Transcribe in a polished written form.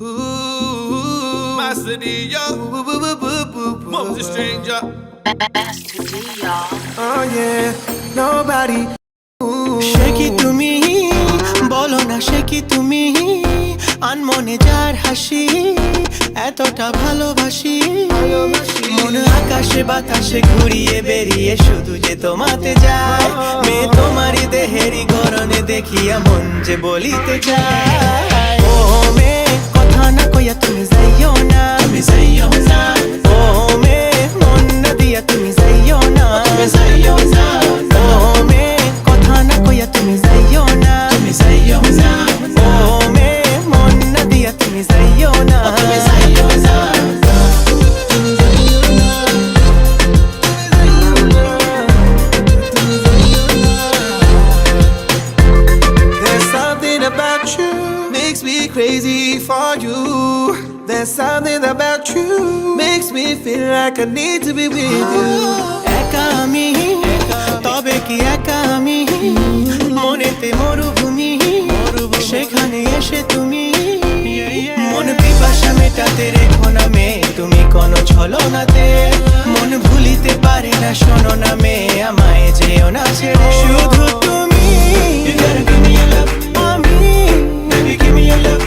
Ooh, my city, yo. Mom's a stranger. Master D, y'all. Oh yeah, nobody. সে কি তুমি বলো না, সে কি তুমি আনমনে যার হাসি এতটা ভালোবাসি, মন আকাশে বাতাসে ঘুরিয়ে বেরিয়ে শুধু যে তোমাতে যায়, মেয়ে তোমারই দেহেরই গরনে দেখিয়া মন যে বলিতে চায়। ও মেয়ে কথা না কইয়া তুমি যাইও না, তুমি যাইও না। ও মেয়ে মন না দিয়া তুমি যাইও না, তুমি যাইও না। ও মেয়ে কথা না কইয়া তুমি যাইও না, তুমি যাইও না। ও মেয়ে মন না দিয়া তুমি যাইও না, তুমি যাইও না। There's something about you makes me crazy for you. There's something about you makes me feel like I need to be with you. একা আমি তবে কি একা আমি, মনেতে মরুভূমি সেখানে এসে তুমি মন পিপাসা মেটাতে রেখো না মেয়ে তুমি কোনো ছলনাতে, মন ভুলিতে পারে না শোনো না মেয়ে আমায় যেও না ছেড়ে, শুধু তুমি। You gotta give me your love, আমি baby give me your love,